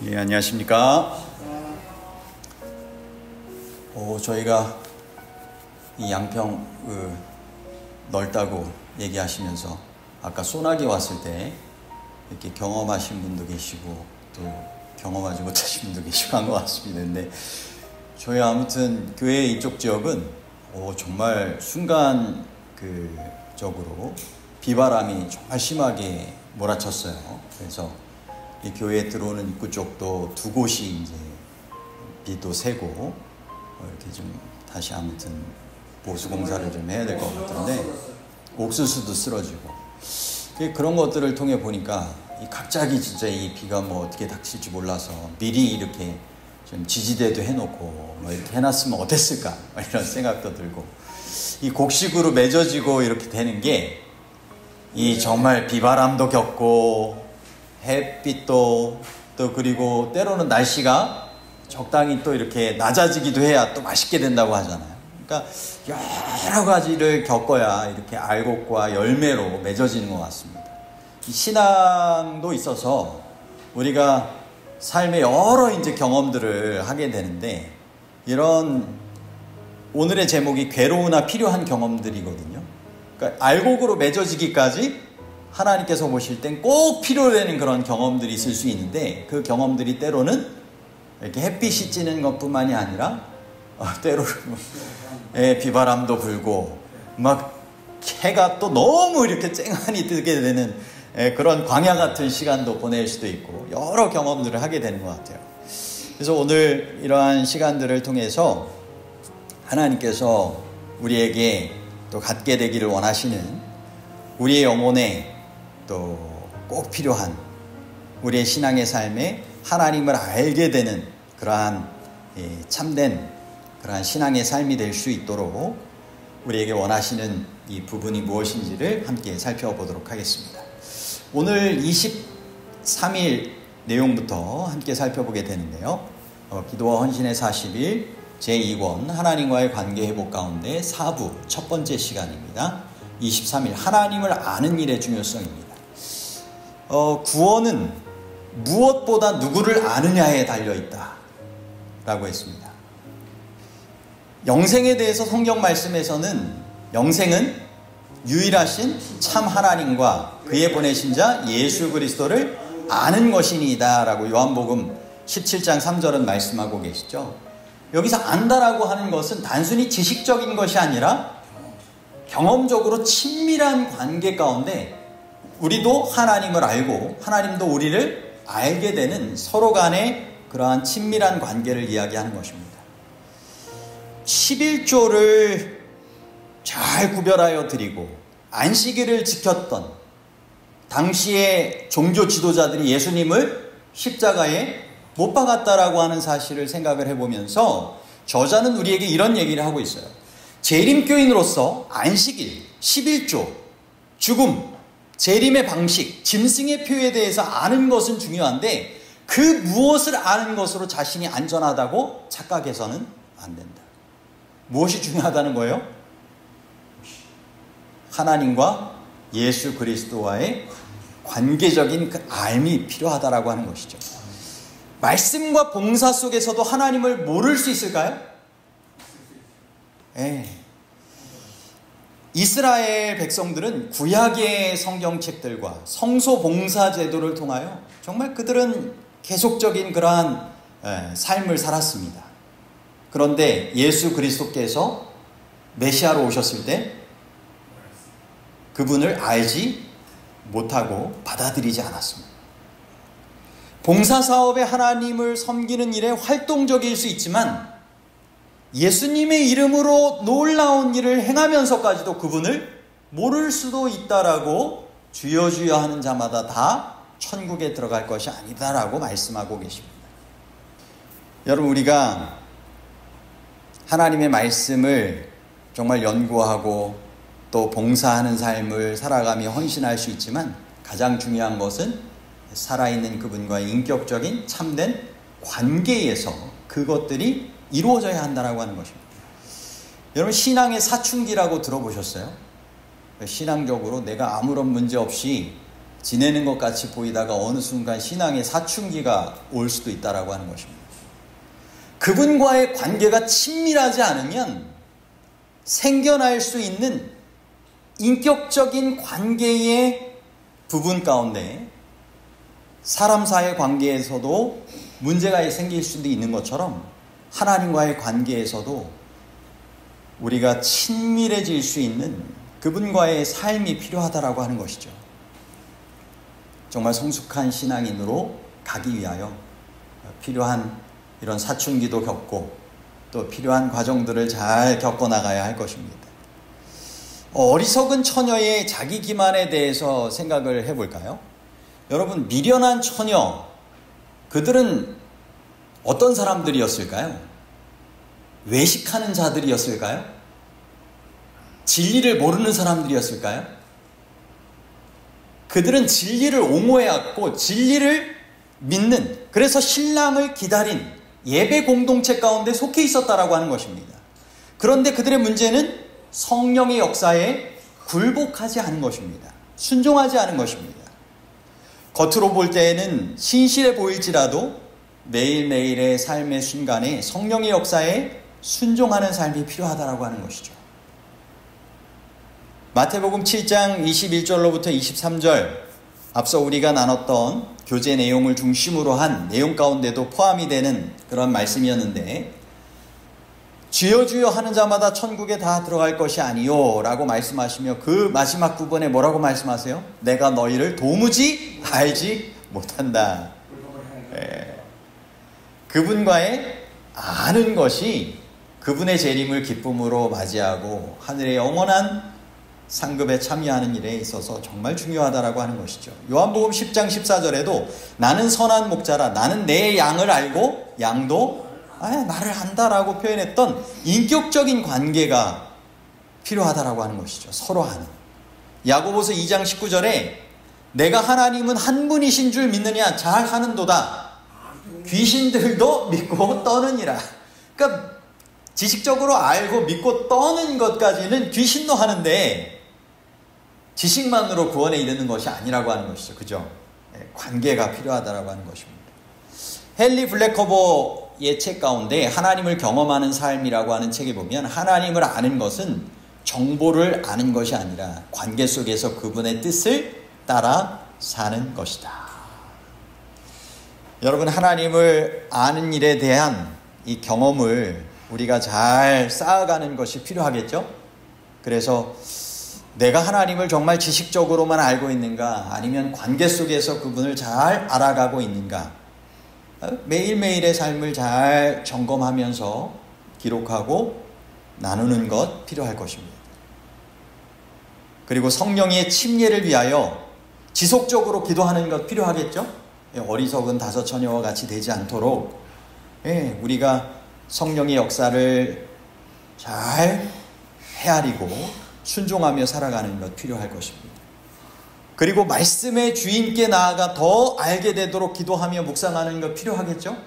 예, 안녕하십니까. 저희가 이 양평 넓다고 얘기하시면서 아까 소나기 왔을 때 이렇게 경험하신 분도 계시고 또 경험하지 못하신 분도 계시고 한 것 같습니다. 근데 저희 아무튼 교회 이쪽 지역은 정말 순간 적으로 비바람이 정말 심하게 몰아쳤어요. 그래서 이 교회에 들어오는 입구 쪽도 두 곳이 이제 비도 새고 이렇게 좀 다시 아무튼 보수 공사를 좀 해야 될 것 같은데 옥수수도 쓰러지고 그런 것들을 통해 보니까 갑자기 진짜 이 비가 뭐 어떻게 닥칠지 몰라서 미리 이렇게 좀 지지대도 해놓고 이렇게 해놨으면 어땠을까 이런 생각도 들고 이 곡식으로 맺어지고 이렇게 되는 게 이 정말 비바람도 겪고 햇빛도 또 그리고 때로는 날씨가 적당히 또 이렇게 낮아지기도 해야 또 맛있게 된다고 하잖아요. 그러니까 여러 가지를 겪어야 이렇게 알곡과 열매로 맺어지는 것 같습니다. 이 신앙도 있어서 우리가 삶의 여러 이제 경험들을 하게 되는데 이런 오늘의 제목이 괴로우나 필요한 경험들이거든요. 그러니까 알곡으로 맺어지기까지 하나님께서 보실 땐 꼭 필요되는 그런 경험들이 있을 수 있는데 그 경험들이 때로는 이렇게 햇빛이 찌는 것뿐만이 아니라 때로는 비바람도 불고 막 해가 또 너무 이렇게 쨍하니 뜨게 되는 그런 광야 같은 시간도 보낼 수도 있고 여러 경험들을 하게 되는 것 같아요. 그래서 오늘 이러한 시간들을 통해서 하나님께서 우리에게 또 갖게 되기를 원하시는 우리의 영혼에 또 꼭 필요한 우리의 신앙의 삶에 하나님을 알게 되는 그러한 참된 그러한 신앙의 삶이 될 수 있도록 우리에게 원하시는 이 부분이 무엇인지를 함께 살펴보도록 하겠습니다. 오늘 23일 내용부터 함께 살펴보게 되는데요. 기도와 헌신의 40일 제2권 하나님과의 관계 회복 가운데 4부 첫 번째 시간입니다. 23일 하나님을 아는 일의 중요성입니다. 구원은 무엇보다 누구를 아느냐에 달려있다 라고 했습니다. 영생에 대해서 성경 말씀에서는 영생은 유일하신 참 하나님과 그의 보내신 자 예수 그리스도를 아는 것이니이다 라고 요한복음 17장 3절은 말씀하고 계시죠. 여기서 안다라고 하는 것은 단순히 지식적인 것이 아니라 경험적으로 친밀한 관계 가운데 우리도 하나님을 알고 하나님도 우리를 알게 되는 서로 간의 그러한 친밀한 관계를 이야기하는 것입니다. 11조를 잘 구별하여 드리고 안식일을 지켰던 당시의 종교 지도자들이 예수님을 십자가에 못 박았다라고 하는 사실을 생각을 해보면서 저자는 우리에게 이런 얘기를 하고 있어요. 재림교인으로서 안식일, 11조, 죽음, 재림의 방식, 짐승의 표에 대해서 아는 것은 중요한데 그 무엇을 아는 것으로 자신이 안전하다고 착각해서는 안 된다. 무엇이 중요하다는 거예요? 하나님과 예수 그리스도와의 관계적인 그 알미 필요하다라고 하는 것이죠. 말씀과 봉사 속에서도 하나님을 모를 수 있을까요? 이스라엘 백성들은 구약의 성경책들과 성소 봉사 제도를 통하여 정말 그들은 계속적인 그러한 삶을 살았습니다. 그런데 예수 그리스도께서 메시아로 오셨을 때 그분을 알지 못하고 받아들이지 않았습니다. 봉사사업에 하나님을 섬기는 일에 활동적일 수 있지만 예수님의 이름으로 놀라운 일을 행하면서까지도 그분을 모를 수도 있다라고 주여 주여 하는 자마다 다 천국에 들어갈 것이 아니다라고 말씀하고 계십니다. 여러분 우리가 하나님의 말씀을 정말 연구하고 또 봉사하는 삶을 살아가며 헌신할 수 있지만 가장 중요한 것은 살아있는 그분과의 인격적인 참된 관계에서 그것들이 이루어져야 한다고 하는 것입니다. 여러분 신앙의 사춘기라고 들어보셨어요? 신앙적으로 내가 아무런 문제 없이 지내는 것 같이 보이다가 어느 순간 신앙의 사춘기가 올 수도 있다라고 하는 것입니다. 그분과의 관계가 친밀하지 않으면 생겨날 수 있는 인격적인 관계의 부분 가운데 사람 사이의 관계에서도 문제가 생길 수도 있는 것처럼 하나님과의 관계에서도 우리가 친밀해질 수 있는 그분과의 삶이 필요하다라고 하는 것이죠. 정말 성숙한 신앙인으로 가기 위하여 필요한 이런 사춘기도 겪고 또 필요한 과정들을 잘 겪어나가야 할 것입니다. 어리석은 처녀의 자기 기만에 대해서 생각을 해볼까요? 여러분, 미련한 처녀, 그들은 어떤 사람들이었을까요? 외식하는 자들이었을까요? 진리를 모르는 사람들이었을까요? 그들은 진리를 옹호해왔고 진리를 믿는, 그래서 신랑을 기다린 예배 공동체 가운데 속해 있었다라고 하는 것입니다. 그런데 그들의 문제는 성령의 역사에 굴복하지 않은 것입니다. 순종하지 않은 것입니다. 겉으로 볼 때에는 신실해 보일지라도 매일매일의 삶의 순간에 성령의 역사에 순종하는 삶이 필요하다라고 하는 것이죠. 마태복음 7장 21절로부터 23절, 앞서 우리가 나눴던 교제 내용을 중심으로 한 내용 가운데도 포함이 되는 그런 말씀이었는데, 주여 주여 하는 자마다 천국에 다 들어갈 것이 아니요 라고 말씀하시며 그 마지막 부분에 뭐라고 말씀하세요? 내가 너희를 도무지 알지 못한다. 그분과의 아는 것이 그분의 재림을 기쁨으로 맞이하고 하늘의 영원한 상급에 참여하는 일에 있어서 정말 중요하다라고 하는 것이죠. 요한복음 10장 14절에도 나는 선한 목자라, 나는 내 양을 알고 양도 나를 안다라고 표현했던 인격적인 관계가 필요하다라고 하는 것이죠. 서로 아는. 야고보서 2장 19절에 내가 하나님은 한 분이신 줄 믿느냐 잘 하는도다. 귀신들도 믿고 떠느니라. 그러니까 지식적으로 알고 믿고 떠는 것까지는 귀신도 하는데 지식만으로 구원에 이르는 것이 아니라고 하는 것이죠. 그죠? 관계가 필요하다라고 하는 것입니다. 헨리 블랙커버의 책 가운데 하나님을 경험하는 삶이라고 하는 책에 보면 하나님을 아는 것은 정보를 아는 것이 아니라 관계 속에서 그분의 뜻을 따라 사는 것이다. 여러분, 하나님을 아는 일에 대한 이 경험을 우리가 잘 쌓아가는 것이 필요하겠죠? 그래서 내가 하나님을 정말 지식적으로만 알고 있는가, 아니면 관계 속에서 그분을 잘 알아가고 있는가, 매일매일의 삶을 잘 점검하면서 기록하고 나누는 것 필요할 것입니다. 그리고 성령의 침례를 위하여 지속적으로 기도하는 것 필요하겠죠? 어리석은 다섯 처녀와 같이 되지 않도록 우리가 성령의 역사를 잘 헤아리고 순종하며 살아가는 것 필요할 것입니다. 그리고 말씀의 주인께 나아가 더 알게 되도록 기도하며 묵상하는 것 필요하겠죠?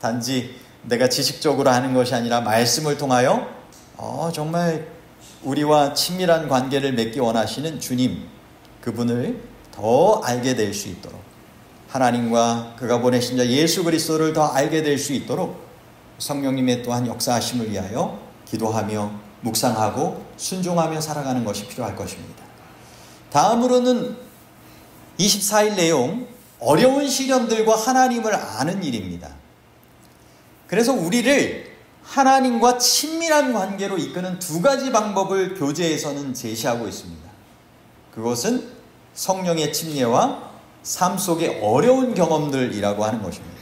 단지 내가 지식적으로 하는 것이 아니라 말씀을 통하여 정말 우리와 친밀한 관계를 맺기 원하시는 주님, 그분을 더 알게 될 수 있도록, 하나님과 그가 보내신 자 예수 그리스도를 더 알게 될 수 있도록 성령님의 또한 역사하심을 위하여 기도하며 묵상하고 순종하며 살아가는 것이 필요할 것입니다. 다음으로는 24일 내용, 어려운 시련들과 하나님을 아는 일입니다. 그래서 우리를 하나님과 친밀한 관계로 이끄는 두 가지 방법을 교재에서는 제시하고 있습니다. 그것은 성령의 침례와 삶 속의 어려운 경험들이라고 하는 것입니다.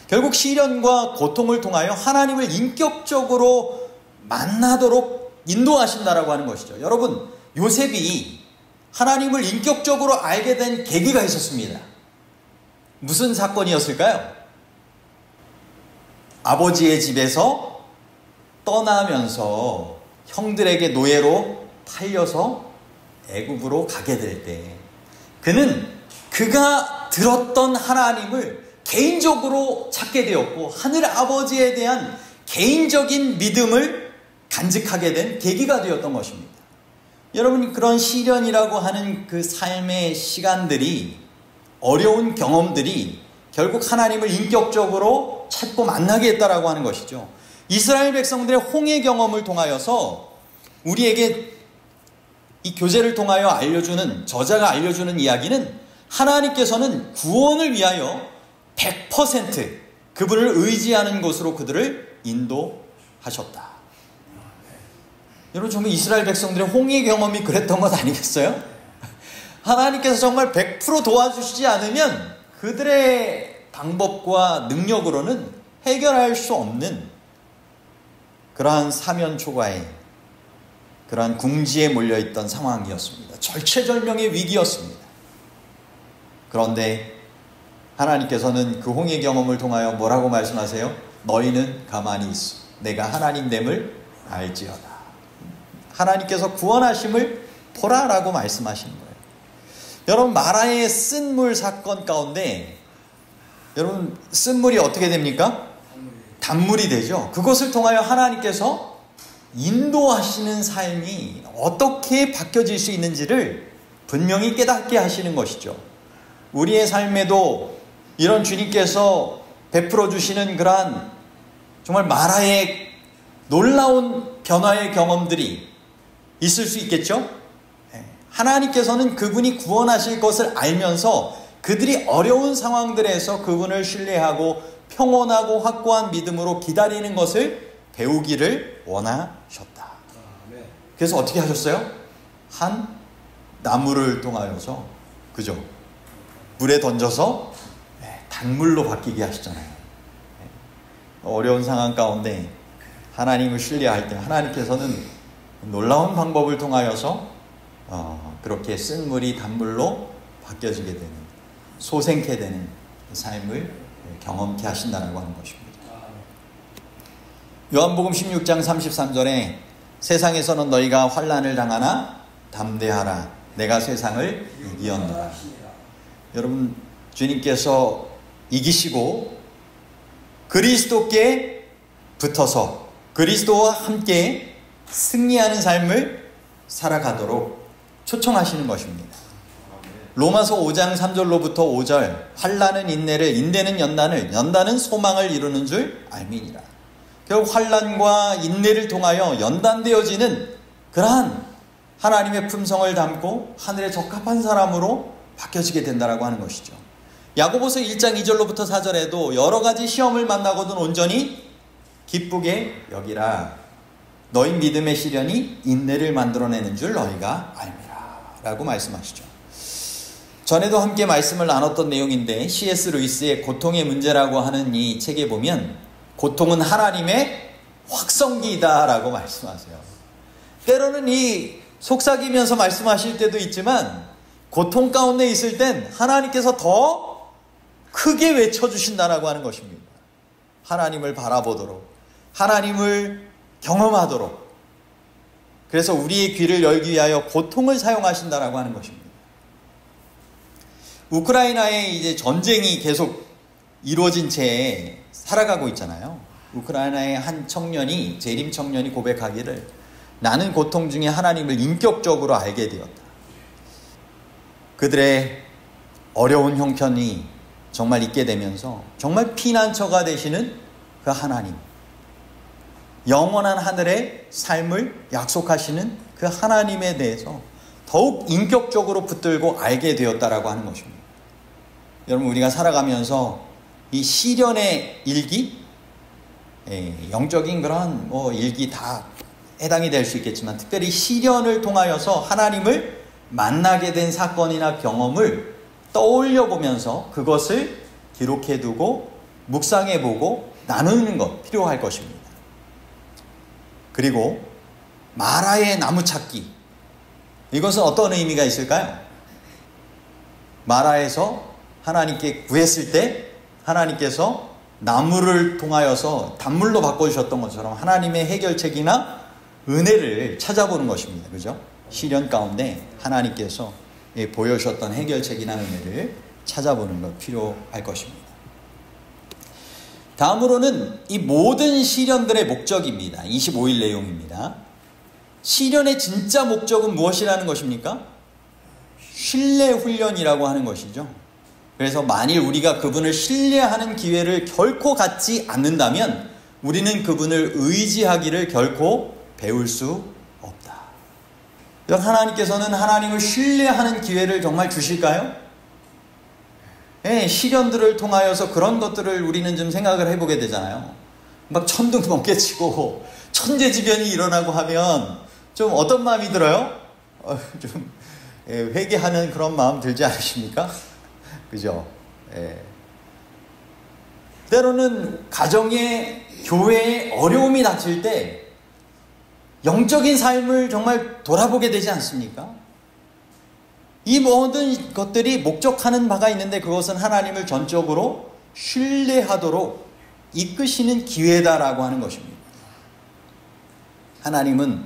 결국 시련과 고통을 통하여 하나님을 인격적으로 만나도록 인도하신다라고 하는 것이죠. 여러분, 요셉이 하나님을 인격적으로 알게 된 계기가 있었습니다. 무슨 사건이었을까요? 아버지의 집에서 떠나면서 형들에게 노예로 팔려서 애굽으로 가게 될 때 그는 그가 들었던 하나님을 개인적으로 찾게 되었고 하늘 아버지에 대한 개인적인 믿음을 간직하게 된 계기가 되었던 것입니다. 여러분, 그런 시련이라고 하는 그 삶의 시간들이, 어려운 경험들이 결국 하나님을 인격적으로 찾고 만나게 했다라고 하는 것이죠. 이스라엘 백성들의 홍해 경험을 통하여서 우리에게 이 교재를 통하여 알려주는, 저자가 알려주는 이야기는 하나님께서는 구원을 위하여 100% 그분을 의지하는 곳으로 그들을 인도하셨다. 여러분, 정말 이스라엘 백성들의 홍해 경험이 그랬던 것 아니겠어요? 하나님께서 정말 100% 도와주시지 않으면 그들의 방법과 능력으로는 해결할 수 없는 그러한 사면초가에, 그러한 궁지에 몰려있던 상황이었습니다. 절체절명의 위기였습니다. 그런데 하나님께서는 그 홍해 경험을 통하여 뭐라고 말씀하세요? 너희는 가만히 있어. 내가 하나님됨을 알지어다. 하나님께서 구원하심을 보라라고 말씀하시는 거예요. 여러분, 마라의 쓴물 사건 가운데, 여러분, 쓴물이 어떻게 됩니까? 단물이 되죠. 그것을 통하여 하나님께서 인도하시는 삶이 어떻게 바뀌어질 수 있는지를 분명히 깨닫게 하시는 것이죠. 우리의 삶에도 이런 주님께서 베풀어 주시는 그러한 정말 마라의 놀라운 변화의 경험들이 있을 수 있겠죠? 하나님께서는 그분이 구원하실 것을 알면서 그들이 어려운 상황들에서 그분을 신뢰하고 평온하고 확고한 믿음으로 기다리는 것을 배우기를 원하셨다. 그래서 어떻게 하셨어요? 한 나무를 통하여서, 그죠? 물에 던져서 단물로 바뀌게 하시잖아요. 어려운 상황 가운데 하나님을 신뢰할 때 하나님께서는 놀라운 방법을 통하여서 그렇게 쓴 물이 단물로 바뀌어지게 되는, 소생케 되는 삶을 경험케 하신다고 하는 것입니다. 요한복음 16장 33절에 세상에서는 너희가 환난을 당하나 담대하라. 내가 세상을 이기었노라. 여러분, 주님께서 이기시고 그리스도께 붙어서 그리스도와 함께 승리하는 삶을 살아가도록 초청하시는 것입니다. 로마서 5장 3절로부터 5절, 환난은 인내를, 인내는 연단을, 연단은 소망을 이루는 줄 알미니라. 결국 환난과 인내를 통하여 연단되어지는 그러한 하나님의 품성을 담고 하늘에 적합한 사람으로 바뀌어지게 된다라고 하는 것이죠. 야고보서 1장 2절로부터 4절에도 여러 가지 시험을 만나거든 온전히 기쁘게 여기라. 너희 믿음의 시련이 인내를 만들어내는 줄 너희가 알미라 라고 말씀하시죠. 전에도 함께 말씀을 나눴던 내용인데, C.S. 루이스의 고통의 문제라고 하는 이 책에 보면 고통은 하나님의 확성기이다 라고 말씀하세요. 때로는 이 속삭이면서 말씀하실 때도 있지만 고통 가운데 있을 땐 하나님께서 더 크게 외쳐주신다라고 하는 것입니다. 하나님을 바라보도록, 하나님을 경험하도록. 그래서 우리의 귀를 열기 위하여 고통을 사용하신다라고 하는 것입니다. 우크라이나에 이제 전쟁이 계속 이루어진 채 살아가고 있잖아요. 우크라이나의 한 청년이, 재림 청년이 고백하기를 나는 고통 중에 하나님을 인격적으로 알게 되었다. 그들의 어려운 형편이 정말 있게 되면서 정말 피난처가 되시는 그 하나님, 영원한 하늘의 삶을 약속하시는 그 하나님에 대해서 더욱 인격적으로 붙들고 알게 되었다라고 하는 것입니다. 여러분, 우리가 살아가면서 이 시련의 일기, 영적인 그런 일기 다 해당이 될 수 있겠지만, 특별히 시련을 통하여서 하나님을 만나게 된 사건이나 경험을 떠올려 보면서 그것을 기록해 두고 묵상해 보고 나누는 것 필요할 것입니다. 그리고 마라의 나무 찾기, 이것은 어떤 의미가 있을까요? 마라에서 하나님께 구했을 때 하나님께서 나무를 통하여서 단물로 바꿔주셨던 것처럼 하나님의 해결책이나 은혜를 찾아보는 것입니다. 그죠? 시련 가운데 하나님께서 보여주셨던 해결책이나 은혜를 찾아보는 것 필요할 것입니다. 다음으로는 이 모든 시련들의 목적입니다. 25일 내용입니다. 시련의 진짜 목적은 무엇이라는 것입니까? 신뢰 훈련이라고 하는 것이죠. 그래서 만일 우리가 그분을 신뢰하는 기회를 결코 갖지 않는다면 우리는 그분을 의지하기를 결코 배울 수 없다. 하나님께서는 하나님을 신뢰하는 기회를 정말 주실까요? 네, 시련들을 통하여서 그런 것들을 우리는 좀 생각을 해보게 되잖아요. 막 천둥 번개 치고 천재지변이 일어나고 하면 좀 어떤 마음이 들어요? 좀 회개하는 그런 마음 들지 않으십니까? 그죠? 예. 때로는 가정에, 교회에 어려움이 닥칠 때 영적인 삶을 정말 돌아보게 되지 않습니까? 이 모든 것들이 목적하는 바가 있는데 그것은 하나님을 전적으로 신뢰하도록 이끄시는 기회다라고 하는 것입니다. 하나님은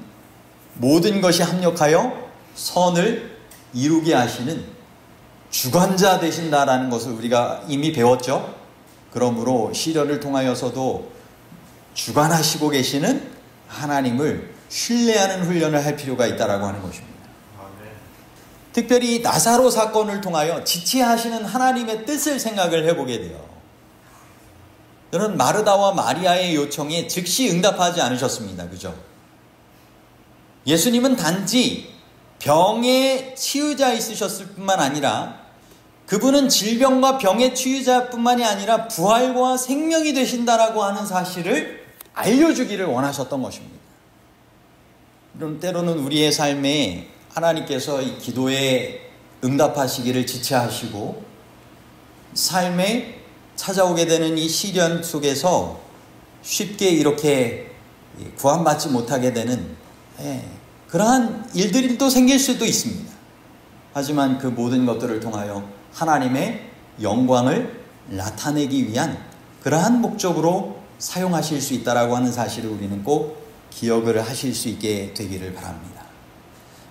모든 것이 합력하여 선을 이루게 하시는 주관자 되신다라는 것을 우리가 이미 배웠죠. 그러므로 시련을 통하여서도 주관하시고 계시는 하나님을 신뢰하는 훈련을 할 필요가 있다라고 하는 것입니다. 특별히 나사로 사건을 통하여 지체하시는 하나님의 뜻을 생각을 해보게 돼요. 저는 마르다와 마리아의 요청에 즉시 응답하지 않으셨습니다. 그죠? 예수님은 단지 병의 치유자 있으셨을 뿐만 아니라 그분은 질병과 병의 치유자뿐만이 아니라 부활과 생명이 되신다라고 하는 사실을 알려주기를 원하셨던 것입니다. 때로는 우리의 삶에 하나님께서 이 기도에 응답하시기를 지체하시고 삶에 찾아오게 되는 이 시련 속에서 쉽게 이렇게 구원받지 못하게 되는 그러한 일들이 또 생길 수도 있습니다. 하지만 그 모든 것들을 통하여 하나님의 영광을 나타내기 위한 그러한 목적으로 사용하실 수 있다라고 하는 사실을 우리는 꼭 기억을 하실 수 있게 되기를 바랍니다.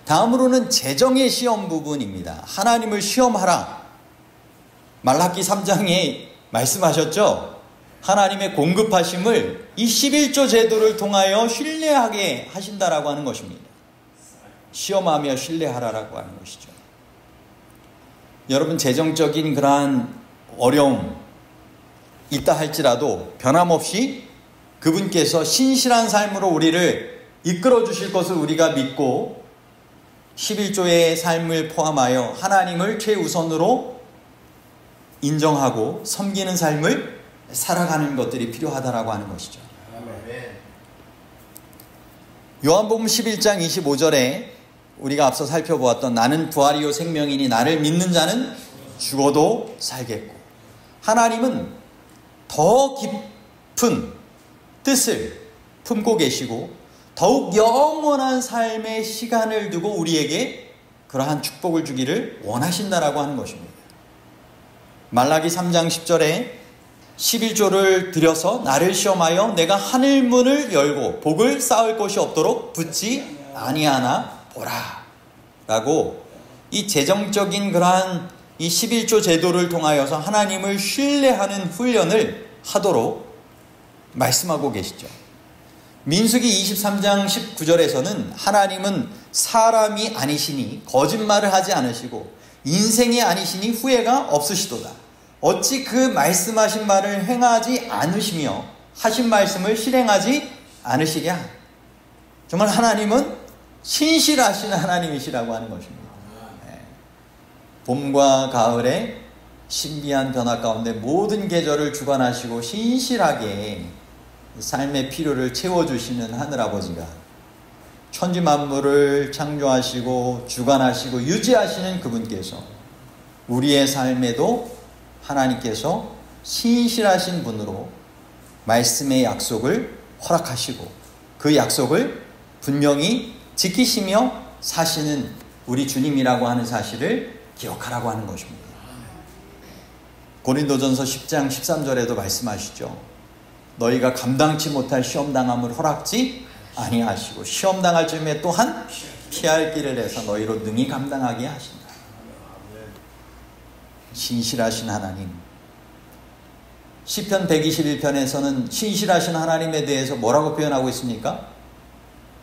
다음으로는 재정의 시험 부분입니다. 하나님을 시험하라. 말라기 3장에 말씀하셨죠? 하나님의 공급하심을 이 11조 제도를 통하여 신뢰하게 하신다라고 하는 것입니다. 시험하며 신뢰하라라고 하는 것이죠. 여러분, 재정적인 그러한 어려움 있다 할지라도 변함없이 그분께서 신실한 삶으로 우리를 이끌어 주실 것을 우리가 믿고 11조의 삶을 포함하여 하나님을 최우선으로 인정하고 섬기는 삶을 살아가는 것들이 필요하다라고 하는 것이죠. 요한복음 11장 25절에 우리가 앞서 살펴보았던 나는 부활이요 생명이니 나를 믿는 자는 죽어도 살겠고, 하나님은 더 깊은 뜻을 품고 계시고 더욱 영원한 삶의 시간을 두고 우리에게 그러한 축복을 주기를 원하신다라고 하는 것입니다. 말라기 3장 10절에 11조를 들여서 나를 시험하여 내가 하늘문을 열고 복을 쌓을 곳이 없도록 붙지 아니하나 보라 라고 이 재정적인 그러한 이 11조 제도를 통하여서 하나님을 신뢰하는 훈련을 하도록 말씀하고 계시죠. 민수기 23장 19절에서는 하나님은 사람이 아니시니 거짓말을 하지 않으시고 인생이 아니시니 후회가 없으시도다. 어찌 그 말씀하신 말을 행하지 않으시며 하신 말씀을 실행하지 않으시랴. 정말 하나님은 신실하신 하나님이시라고 하는 것입니다. 봄과 가을에 신비한 변화 가운데 모든 계절을 주관하시고 신실하게 삶의 필요를 채워주시는 하늘아버지가 천지 만물을 창조하시고 주관하시고 유지하시는 그분께서 우리의 삶에도 하나님께서 신실하신 분으로 말씀의 약속을 허락하시고 그 약속을 분명히 지키시며 사시는 우리 주님이라고 하는 사실을 기억하라고 하는 것입니다. 고린도전서 10장 13절에도 말씀하시죠. 너희가 감당치 못할 시험당함을 허락지 아니하시고 시험당할 즈음에 또한 피할 길을 내서 너희로 능히 감당하게 하신다. 신실하신 하나님. 시편 121편에서는 신실하신 하나님에 대해서 뭐라고 표현하고 있습니까?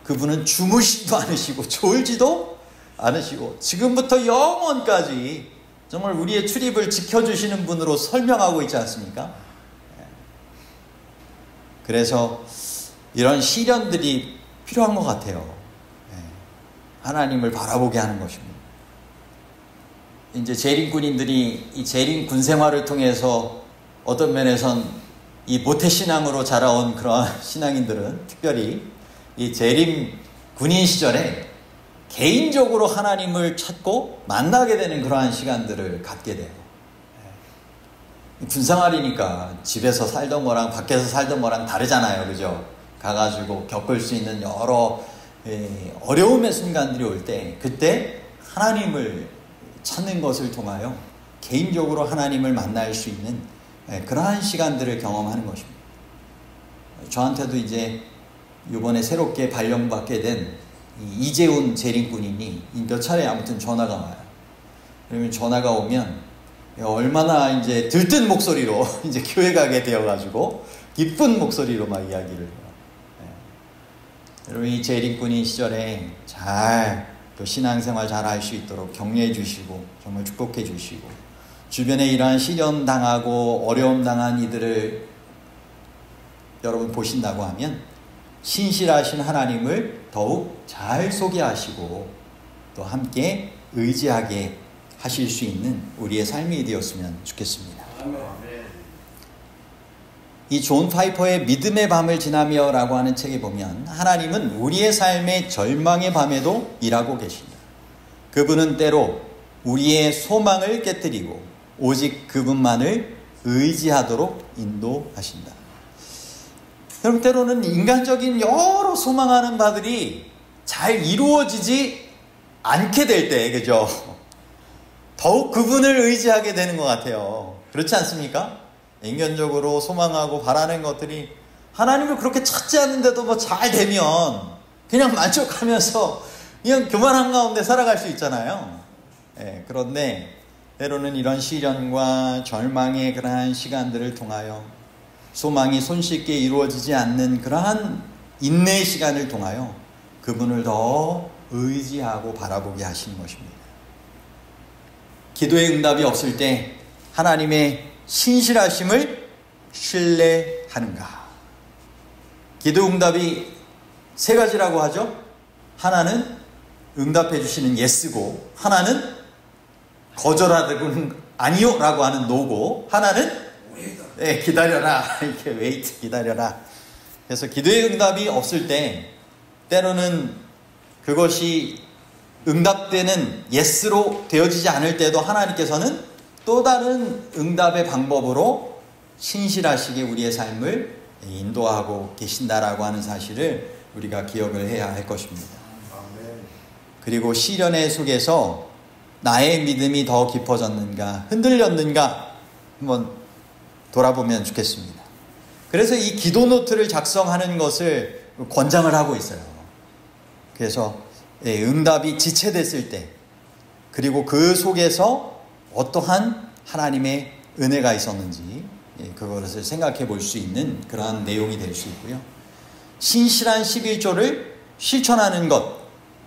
그분은 주무시지도 않으시고 졸지도 않으시고 지금부터 영원까지 정말 우리의 출입을 지켜주시는 분으로 설명하고 있지 않습니까? 그래서 이런 시련들이 필요한 것 같아요. 하나님을 바라보게 하는 것입니다. 이제 재림군인들이 이 재림 군 생활을 통해서 어떤 면에선 이 모태신앙으로 자라온 그런 신앙인들은 특별히 이 재림 군인 시절에 개인적으로 하나님을 찾고 만나게 되는 그러한 시간들을 갖게 돼요. 군생활이니까 집에서 살던 거랑 밖에서 살던 거랑 다르잖아요. 그죠? 가가지고 겪을 수 있는 여러 어려움의 순간들이 올 때 그때 하나님을 찾는 것을 통하여 개인적으로 하나님을 만날 수 있는 그러한 시간들을 경험하는 것입니다. 저한테도 이제 이번에 새롭게 발령받게 된 이재훈 재림군인이 몇 차례 아무튼 전화가 와요. 그러면 전화가 오면 얼마나 이제 들뜬 목소리로 이제 교회 가게 되어가지고 기쁜 목소리로 막 이야기를 해요. 여러분 이 재림군인 시절에 잘 또 신앙생활 잘 할 수 있도록 격려해 주시고 정말 축복해 주시고 주변에 이러한 시련 당하고 어려움 당한 이들을 여러분 보신다고 하면 신실하신 하나님을 더욱 잘 소개하시고 또 함께 의지하게 하실 수 있는 우리의 삶이 되었으면 좋겠습니다. 이 존 파이퍼의 믿음의 밤을 지나며 라고 하는 책에 보면 하나님은 우리의 삶의 절망의 밤에도 일하고 계신다. 그분은 때로 우리의 소망을 깨뜨리고 오직 그분만을 의지하도록 인도하신다. 여러분 때로는 인간적인 여러 소망하는 바들이 잘 이루어지지 않게 될 때, 그죠? 더욱 그분을 의지하게 되는 것 같아요. 그렇지 않습니까? 인간적으로 소망하고 바라는 것들이 하나님을 그렇게 찾지 않는데도 뭐 잘 되면 그냥 만족하면서 그냥 교만한 가운데 살아갈 수 있잖아요. 그런데 때로는 이런 시련과 절망의 그러한 시간들을 통하여 소망이 손쉽게 이루어지지 않는 그러한 인내의 시간을 통하여 그분을 더 의지하고 바라보게 하시는 것입니다. 기도의 응답이 없을 때 하나님의 신실하심을 신뢰하는가? 기도 응답이 세 가지라고 하죠. 하나는 응답해 주시는 예스고, 하나는 거절하는 아니요 라고 하는 노고, 하나는 기다려라 이렇게 웨이트 기다려라. 그래서 기도의 응답이 없을 때 때로는 그것이 응답되는 예스로 되어지지 않을 때도 하나님께서는 또 다른 응답의 방법으로 신실하시게 우리의 삶을 인도하고 계신다라고 하는 사실을 우리가 기억을 해야 할 것입니다. 그리고 시련의 속에서 나의 믿음이 더 깊어졌는가, 흔들렸는가 한번 돌아보면 좋겠습니다. 그래서 이 기도 노트를 작성하는 것을 권장을 하고 있어요. 그래서 응답이 지체됐을 때, 그리고 그 속에서 어떠한 하나님의 은혜가 있었는지 그것을 생각해 볼 수 있는 그러한 내용이 될 수 있고요. 신실한 11조를 실천하는 것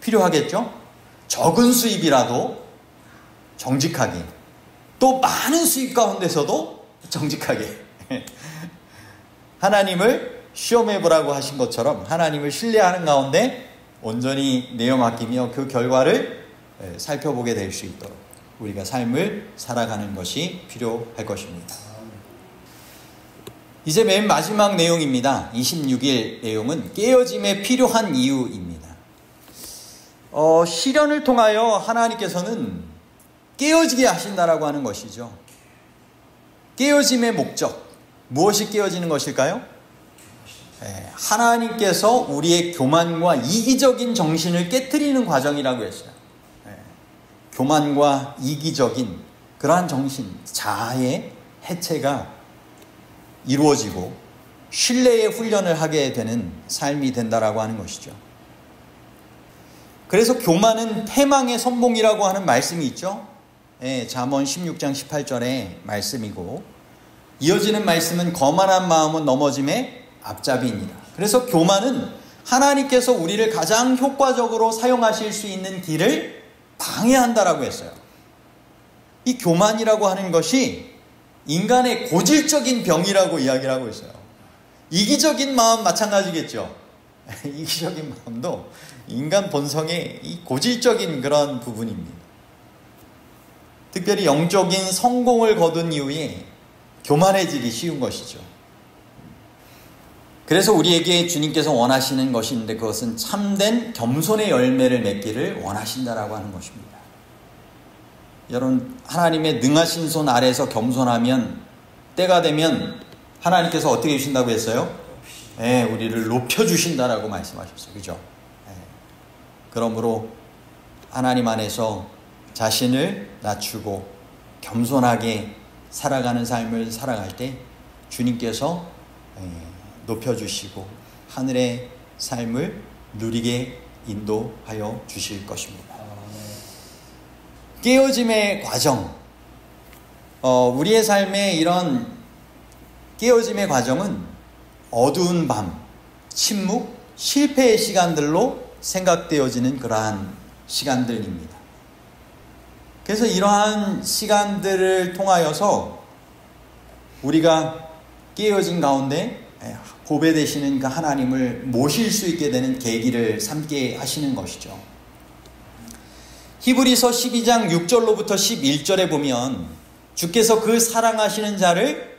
필요하겠죠? 적은 수입이라도 정직하게, 또 많은 수입 가운데서도 정직하게 하나님을 시험해 보라고 하신 것처럼 하나님을 신뢰하는 가운데 온전히 내어 맡기며 그 결과를 살펴보게 될 수 있도록 우리가 삶을 살아가는 것이 필요할 것입니다. 이제 맨 마지막 내용입니다. 26일 내용은 깨어짐에 필요한 이유입니다. 시련을 통하여 하나님께서는 깨어지게 하신다라고 하는 것이죠. 깨어짐의 목적, 무엇이 깨어지는 것일까요? 하나님께서 우리의 교만과 이기적인 정신을 깨트리는 과정이라고 했어요. 교만과 이기적인 그러한 정신, 자아의 해체가 이루어지고 신뢰의 훈련을 하게 되는 삶이 된다라고 하는 것이죠. 그래서 교만은 패망의 선봉이라고 하는 말씀이 있죠. 잠언 16장 18절의 말씀이고, 이어지는 말씀은 거만한 마음은 넘어짐의 앞잡이입니다. 그래서 교만은 하나님께서 우리를 가장 효과적으로 사용하실 수 있는 길을 방해한다라고 했어요. 이 교만이라고 하는 것이 인간의 고질적인 병이라고 이야기를 하고 있어요. 이기적인 마음 마찬가지겠죠. 이기적인 마음도 인간 본성의 이 고질적인 그런 부분입니다. 특별히 영적인 성공을 거둔 이후에 교만해지기 쉬운 것이죠. 그래서 우리에게 주님께서 원하시는 것인데 그것은 참된 겸손의 열매를 맺기를 원하신다라고 하는 것입니다. 여러분, 하나님의 능하신 손 아래에서 겸손하면 때가 되면 하나님께서 어떻게 해주신다고 했어요? 네, 우리를 높여주신다라고 말씀하셨어요. 그죠? 네. 그러므로 하나님 안에서 자신을 낮추고 겸손하게 살아가는 삶을 살아갈 때 주님께서 높여주시고 하늘의 삶을 누리게 인도하여 주실 것입니다. 깨어짐의 과정, 우리의 삶에 이런 깨어짐의 과정은 어두운 밤, 침묵, 실패의 시간들로 생각되어지는 그러한 시간들입니다. 그래서 이러한 시간들을 통하여서 우리가 깨어진 가운데 보배 되시는 그 하나님을 모실 수 있게 되는 계기를 삼게 하시는 것이죠. 히브리서 12장 6절로부터 11절에 보면 주께서 그 사랑하시는 자를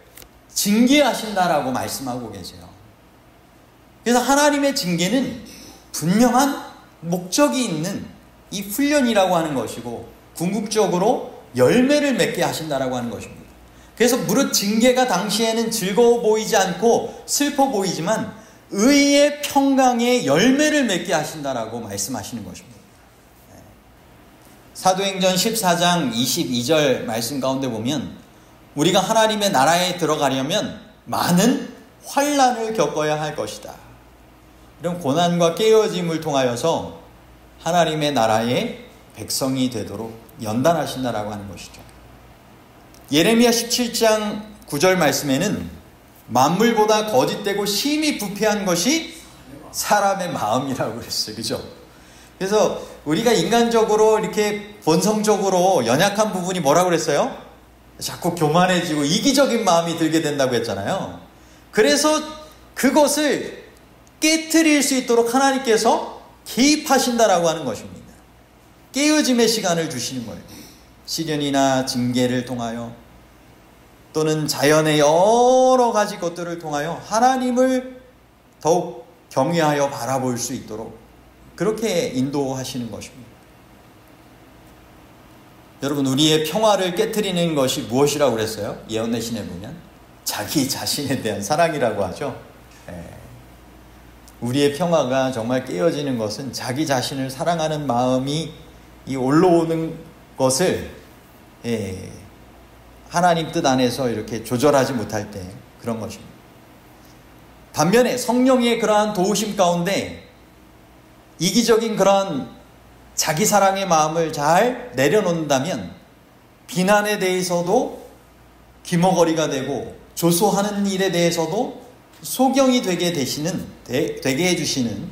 징계하신다라고 말씀하고 계세요. 그래서 하나님의 징계는 분명한 목적이 있는 이 훈련이라고 하는 것이고 궁극적으로 열매를 맺게 하신다라고 하는 것입니다. 그래서 무릇 징계가 당시에는 즐거워 보이지 않고 슬퍼 보이지만 의의 평강의 열매를 맺게 하신다라고 말씀하시는 것입니다. 사도행전 14장 22절 말씀 가운데 보면 우리가 하나님의 나라에 들어가려면 많은 환난을 겪어야 할 것이다. 이런 고난과 깨어짐을 통하여서 하나님의 나라의 백성이 되도록 연단하신다라고 하는 것이죠. 예레미야 17장 9절 말씀에는 만물보다 거짓되고 심히 부패한 것이 사람의 마음이라고 그랬어요. 그죠? 그래서 우리가 인간적으로 이렇게 본성적으로 연약한 부분이 뭐라고 그랬어요? 자꾸 교만해지고 이기적인 마음이 들게 된다고 했잖아요. 그래서 그것을 깨트릴 수 있도록 하나님께서 개입하신다라고 하는 것입니다. 깨어짐의 시간을 주시는 거예요. 시련이나 징계를 통하여 또는 자연의 여러 가지 것들을 통하여 하나님을 더욱 경외하여 바라볼 수 있도록 그렇게 인도하시는 것입니다. 여러분, 우리의 평화를 깨트리는 것이 무엇이라고 그랬어요? 예언내신에 보면 자기 자신에 대한 사랑이라고 하죠. 우리의 평화가 정말 깨어지는 것은 자기 자신을 사랑하는 마음이 올라오는 것을 하나님 뜻 안에서 이렇게 조절하지 못할 때 그런 것입니다. 반면에 성령의 그러한 도우심 가운데 이기적인 그런 자기 사랑의 마음을 잘 내려놓는다면 비난에 대해서도 귀머거리가 되고 조소하는 일에 대해서도 소경이 되게 해주시는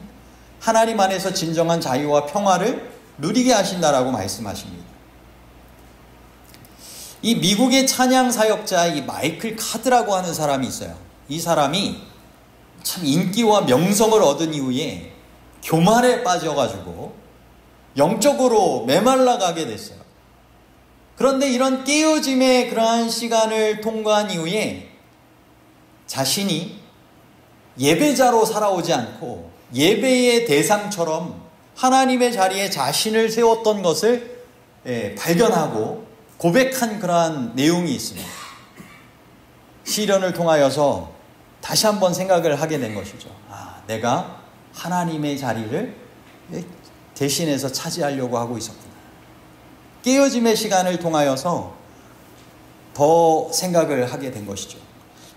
하나님 안에서 진정한 자유와 평화를 누리게 하신다라고 말씀하십니다. 이 미국의 찬양 사역자 이 마이클 카드라고 하는 사람이 있어요. 이 사람이 참 인기와 명성을 얻은 이후에 교만에 빠져가지고 영적으로 메말라가게 됐어요. 그런데 이런 깨어짐의 그러한 시간을 통과한 이후에 자신이 예배자로 살아오지 않고 예배의 대상처럼 하나님의 자리에 자신을 세웠던 것을 발견하고 고백한 그러한 내용이 있습니다. 시련을 통하여서 다시 한번 생각을 하게 된 것이죠. 내가 하나님의 자리를 대신해서 차지하려고 하고 있었구나. 깨어짐의 시간을 통하여서 더 생각을 하게 된 것이죠.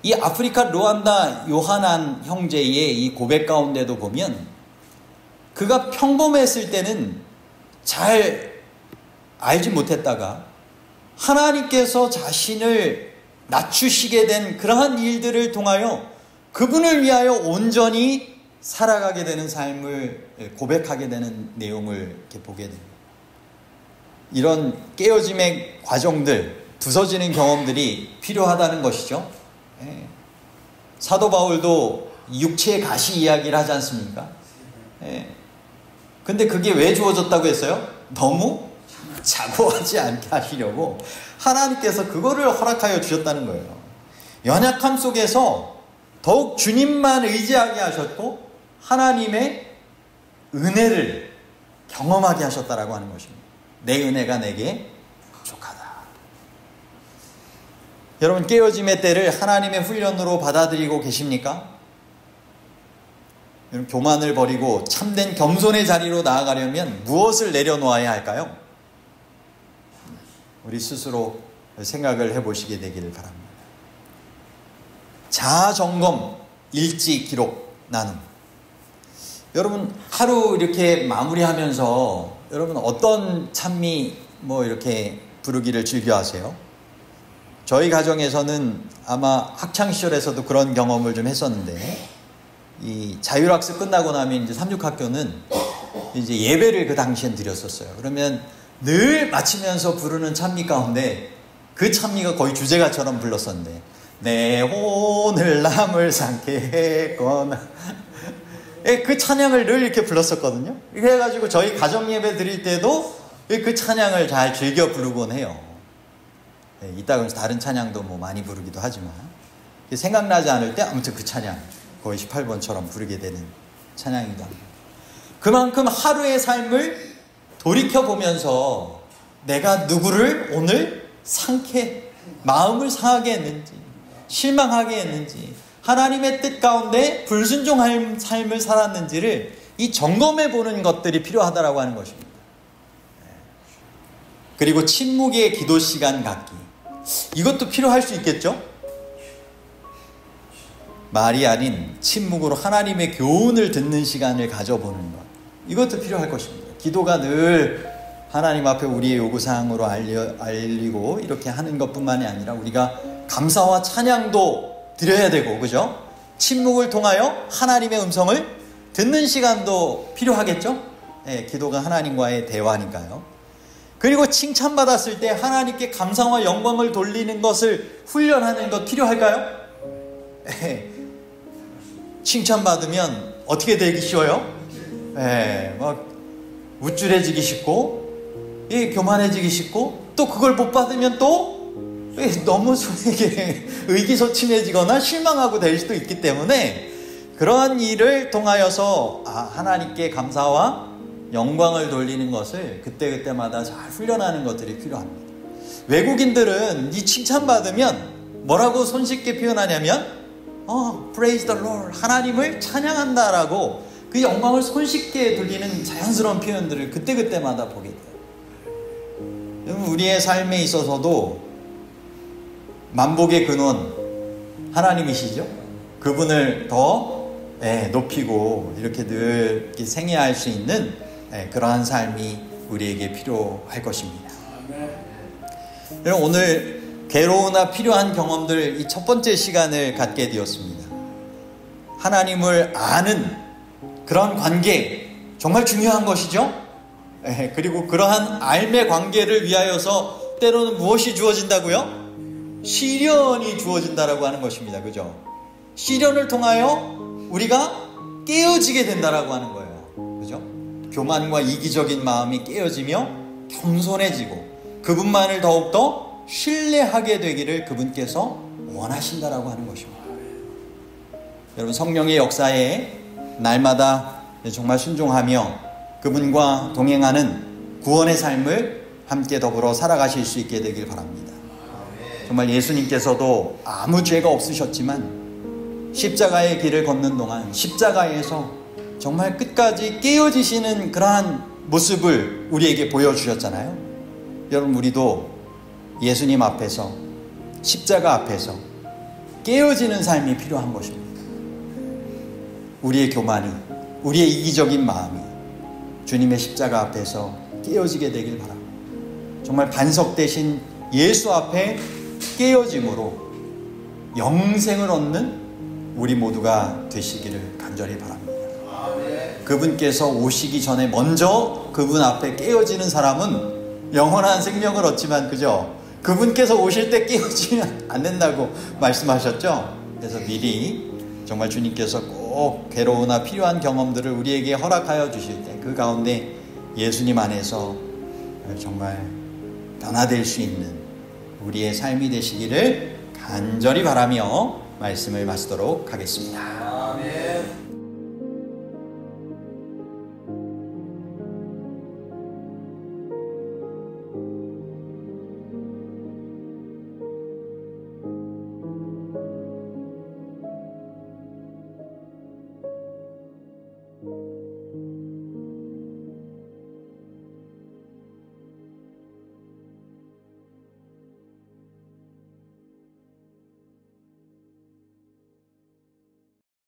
이 아프리카 루안다 요하난 형제의 이 고백 가운데도 보면 그가 평범했을 때는 잘 알지 못했다가 하나님께서 자신을 낮추시게 된 그러한 일들을 통하여 그분을 위하여 온전히 살아가게 되는 삶을 고백하게 되는 내용을 이렇게 보게 됩니다. 이런 깨어짐의 과정들, 부서지는 경험들이 필요하다는 것이죠. 사도 바울도 육체의 가시 이야기를 하지 않습니까? 근데 그게 왜 주어졌다고 했어요? 너무 자고하지 않게 하시려고 하나님께서 그거를 허락하여 주셨다는 거예요. 연약함 속에서 더욱 주님만 의지하게 하셨고 하나님의 은혜를 경험하게 하셨다라고 하는 것입니다. 내 은혜가 내게 족하다. 여러분, 깨어짐의 때를 하나님의 훈련으로 받아들이고 계십니까? 교만을 버리고 참된 겸손의 자리로 나아가려면 무엇을 내려놓아야 할까요? 우리 스스로 생각을 해보시게 되기를 바랍니다. 자아 점검, 일지 기록, 나눔. 여러분, 하루 이렇게 마무리하면서 여러분 어떤 찬미 이렇게 부르기를 즐겨 하세요? 저희 가정에서는 아마 학창시절에서도 그런 경험을 좀 했었는데, 이 자율학습 끝나고 나면 이제 삼육학교는 이제 예배를 그 당시엔 드렸었어요. 그러면 늘 마치면서 부르는 찬미 가운데 그 찬미가 거의 주제가처럼 불렀었는데, 내 혼을 남을 삼게 했거나 그 찬양을 늘 이렇게 불렀었거든요. 그래가지고 저희 가정 예배 드릴 때도 그 찬양을 잘 즐겨 부르곤 해요. 이따가 다른 찬양도 많이 부르기도 하지만 생각나지 않을 때 아무튼 그 찬양 거의 18번처럼 부르게 되는 찬양이기도 합니다. 그만큼 하루의 삶을 돌이켜보면서 내가 누구를 오늘 마음을 상하게 했는지, 실망하게 했는지, 하나님의 뜻 가운데 불순종한 삶을 살았는지를 이 점검해보는 것들이 필요하다라고 하는 것입니다. 그리고 침묵의 기도 시간 갖기, 이것도 필요할 수 있겠죠? 말이 아닌 침묵으로 하나님의 교훈을 듣는 시간을 가져보는 것, 이것도 필요할 것입니다. 기도가 늘 하나님 앞에 우리의 요구사항으로 알리고 이렇게 하는 것뿐만이 아니라 우리가 감사와 찬양도 드려야 되고, 그죠? 침묵을 통하여 하나님의 음성을 듣는 시간도 필요하겠죠? 기도가 하나님과의 대화니까요. 그리고 칭찬받았을 때 하나님께 감사와 영광을 돌리는 것을 훈련하는 것 필요할까요? 칭찬받으면 어떻게 되기 쉬워요? 막 우쭐해지기 쉽고, 교만해지기 쉽고, 또 그걸 못 받으면 또 너무 손에게 의기소침해지거나 실망하고 될 수도 있기 때문에, 그런 일을 통하여서 하나님께 감사와 영광을 돌리는 것을 그때그때마다 잘 훈련하는 것들이 필요합니다. 외국인들은 이 칭찬받으면 뭐라고 손쉽게 표현하냐면 Praise the Lord, 하나님을 찬양한다라고 그 영광을 손쉽게 돌리는 자연스러운 표현들을 그때그때마다 보게 돼요. 우리의 삶에 있어서도 만복의 근원 하나님이시죠. 그분을 더 높이고 이렇게 늘 이렇게 생애할 수 있는 그러한 삶이 우리에게 필요할 것입니다. 오늘 괴로우나 필요한 경험들, 이 첫 번째 시간을 갖게 되었습니다. 하나님을 아는 그런 관계, 정말 중요한 것이죠. 그리고 그러한 알매 관계를 위하여서 때로는 무엇이 주어진다고요? 시련이 주어진다라고 하는 것입니다. 그죠? 시련을 통하여 우리가 깨어지게 된다라고 하는 거예요. 그죠? 교만과 이기적인 마음이 깨어지며 겸손해지고 그분만을 더욱더 신뢰하게 되기를 그분께서 원하신다라고 하는 것입니다. 여러분, 성령의 역사에 날마다 정말 순종하며 그분과 동행하는 구원의 삶을 함께 더불어 살아가실 수 있게 되길 바랍니다. 정말 예수님께서도 아무 죄가 없으셨지만 십자가의 길을 걷는 동안 십자가에서 정말 끝까지 깨어지시는 그러한 모습을 우리에게 보여주셨잖아요. 여러분, 우리도 예수님 앞에서, 십자가 앞에서 깨어지는 삶이 필요한 것입니다. 우리의 교만이, 우리의 이기적인 마음이 주님의 십자가 앞에서 깨어지게 되길 바랍니다. 정말 반석 대신 예수 앞에 깨어짐으로 영생을 얻는 우리 모두가 되시기를 간절히 바랍니다. 그분께서 오시기 전에 먼저 그분 앞에 깨어지는 사람은 영원한 생명을 얻지만, 그죠? 그분께서 오실 때 깨어지면 안 된다고 말씀하셨죠? 그래서 미리 정말 주님께서 꼭 괴로우나 필요한 경험들을 우리에게 허락하여 주실 때 그 가운데 예수님 안에서 정말 변화될 수 있는 우리의 삶이 되시기를 간절히 바라며 말씀을 마치도록 하겠습니다. 아멘.